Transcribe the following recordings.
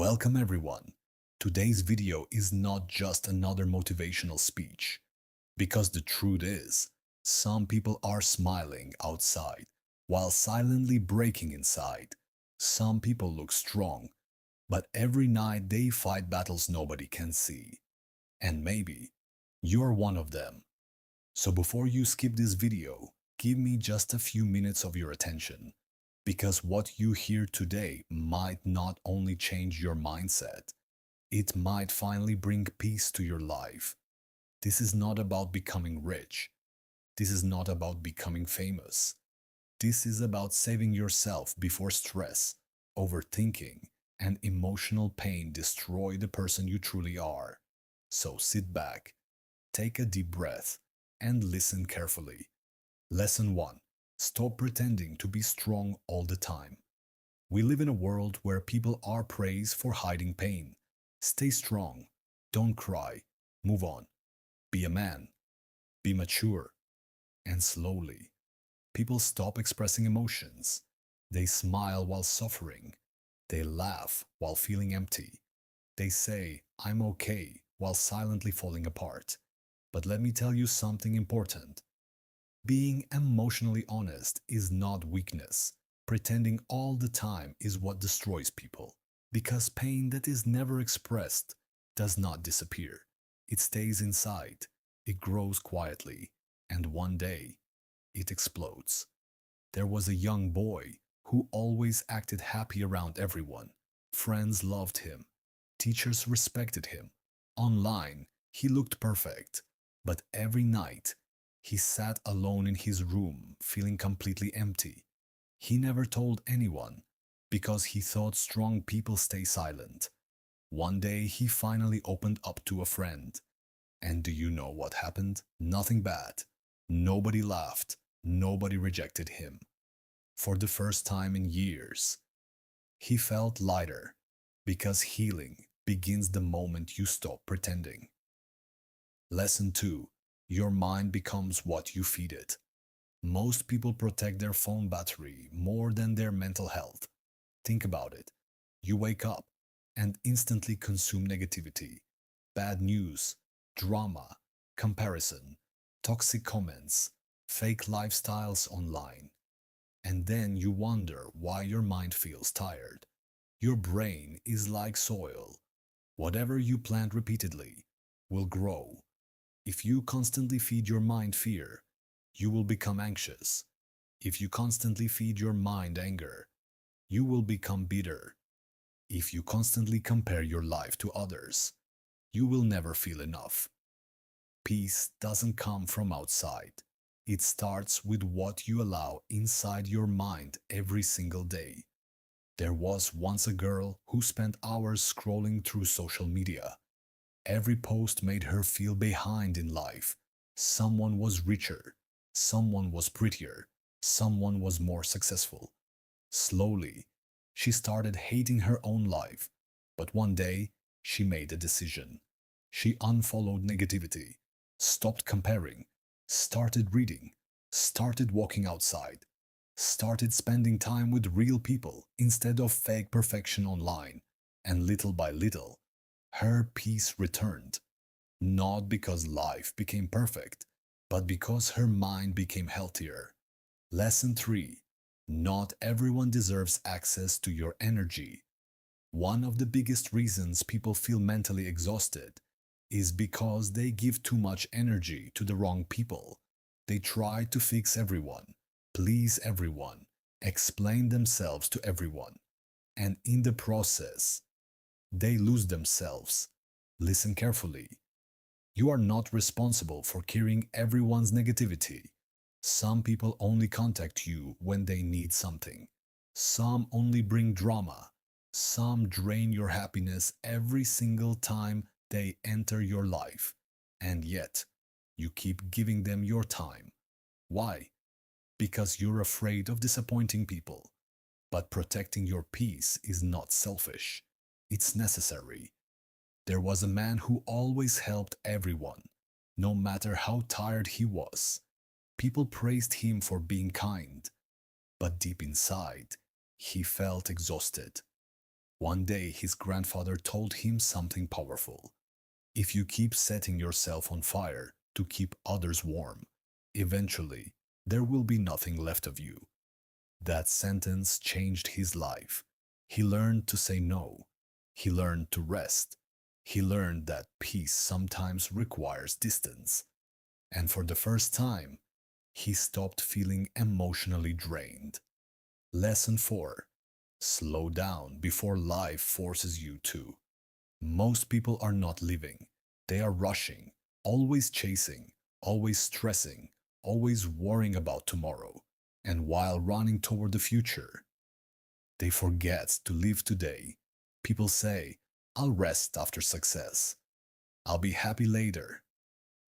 Welcome everyone. Today's video is not just another motivational speech, because the truth is, some people are smiling outside while silently breaking inside. Some people look strong, but every night they fight battles nobody can see. And maybe you're one of them. So before you skip this video, give me just a few minutes of your attention, because what you hear today might not only change your mindset, it might finally bring peace to your life. This is not about becoming rich. This is not about becoming famous. This is about saving yourself before stress, overthinking, and emotional pain destroy the person you truly are. So sit back, take a deep breath, and listen carefully. Lesson 1. Stop pretending to be strong all the time. We live in a world where people are praised for hiding pain. Stay strong. Don't cry. Move on. Be a man. Be mature. And slowly, people stop expressing emotions. They smile while suffering. They laugh while feeling empty. They say, I'm okay, while silently falling apart. But let me tell you something important. Being emotionally honest is not weakness. Pretending all the time is what destroys people. Because pain that is never expressed does not disappear. It stays inside, it grows quietly, and one day it explodes. There was a young boy who always acted happy around everyone. Friends loved him, teachers respected him. Online, he looked perfect, but every night he sat alone in his room, feeling completely empty. He never told anyone because he thought strong people stay silent. One day he finally opened up to a friend. And do you know what happened? Nothing bad. Nobody laughed. Nobody rejected him. For the first time in years, he felt lighter because healing begins the moment you stop pretending. Lesson 2. Your mind becomes what you feed it. Most people protect their phone battery more than their mental health. Think about it. You wake up and instantly consume negativity, bad news, drama, comparison, toxic comments, fake lifestyles online. And then you wonder why your mind feels tired. Your brain is like soil. Whatever you plant repeatedly will grow. If you constantly feed your mind fear, you will become anxious. If you constantly feed your mind anger, you will become bitter. If you constantly compare your life to others, you will never feel enough. Peace doesn't come from outside. It starts with what you allow inside your mind every single day. There was once a girl who spent hours scrolling through social media. Every post made her feel behind in life. Someone was richer, someone was prettier, someone was more successful. Slowly, she started hating her own life. But one day, she made a decision. She unfollowed negativity, stopped comparing, started reading, started walking outside, started spending time with real people instead of fake perfection online. And little by little, her peace returned. Not because life became perfect, but because her mind became healthier. Lesson 3. Not everyone deserves access to your energy. One of the biggest reasons people feel mentally exhausted is because they give too much energy to the wrong people. They try to fix everyone, please everyone, explain themselves to everyone, and in the process, they lose themselves. Listen carefully. You are not responsible for carrying everyone's negativity. Some people only contact you when they need something. Some only bring drama. Some drain your happiness every single time they enter your life. And yet, you keep giving them your time. Why? Because you're afraid of disappointing people. But protecting your peace is not selfish. It's necessary. There was a man who always helped everyone, no matter how tired he was. People praised him for being kind, but deep inside, he felt exhausted. One day, his grandfather told him something powerful. If you keep setting yourself on fire to keep others warm, eventually there will be nothing left of you. That sentence changed his life. He learned to say no. He learned to rest. He learned that peace sometimes requires distance. And for the first time, he stopped feeling emotionally drained. Lesson 4. Slow down before life forces you to. Most people are not living. They are rushing, always chasing, always stressing, always worrying about tomorrow. And while running toward the future, they forget to live today. People say, I'll rest after success. I'll be happy later.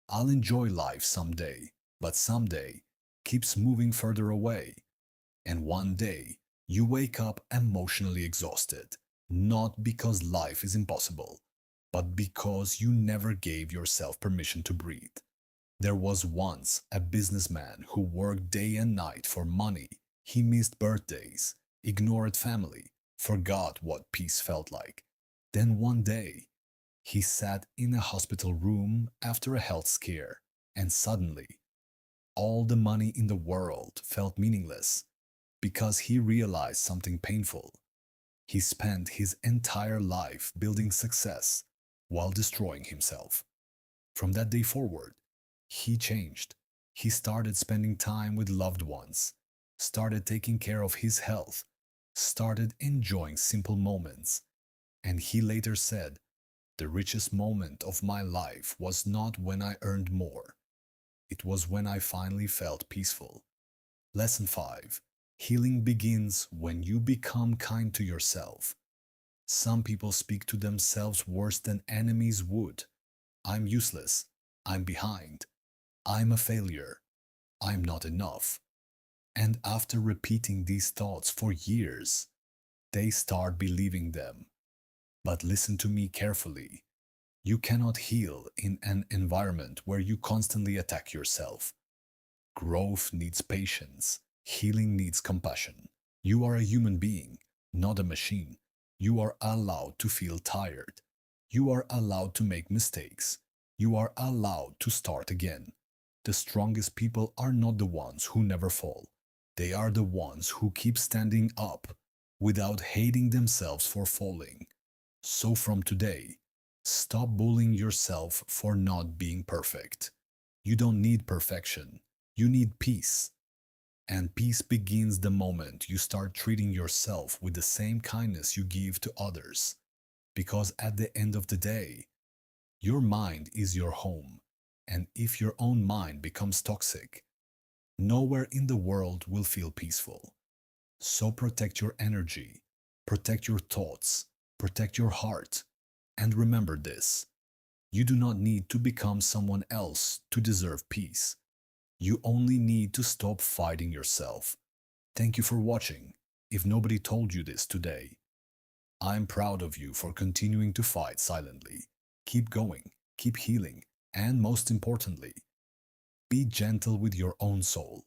I'll enjoy life someday. But someday keeps moving further away. And one day, you wake up emotionally exhausted, not because life is impossible, but because you never gave yourself permission to breathe. There was once a businessman who worked day and night for money. He missed birthdays, ignored family, forgot what peace felt like. Then one day, he sat in a hospital room after a health scare, and suddenly, all the money in the world felt meaningless because he realized something painful. He spent his entire life building success while destroying himself. From that day forward, he changed. He started spending time with loved ones, started taking care of his health, started enjoying simple moments. And he later said, the richest moment of my life was not when I earned more. It was when I finally felt peaceful. Lesson 5. Healing begins when you become kind to yourself. Some people speak to themselves worse than enemies would. I'm useless. I'm behind. I'm a failure. I'm not enough. And after repeating these thoughts for years, they start believing them. But listen to me carefully. You cannot heal in an environment where you constantly attack yourself. Growth needs patience. Healing needs compassion. You are a human being, not a machine. You are allowed to feel tired. You are allowed to make mistakes. You are allowed to start again. The strongest people are not the ones who never fall. They are the ones who keep standing up without hating themselves for falling. So from today, stop bullying yourself for not being perfect. You don't need perfection. You need peace. And peace begins the moment you start treating yourself with the same kindness you give to others. Because at the end of the day, your mind is your home. And if your own mind becomes toxic, nowhere in the world will feel peaceful. So protect your energy, protect your thoughts, protect your heart. And remember this, you do not need to become someone else to deserve peace. You only need to stop fighting yourself. Thank you for watching. If nobody told you this today, I'm proud of you for continuing to fight silently. Keep going, keep healing, and most importantly, be gentle with your own soul.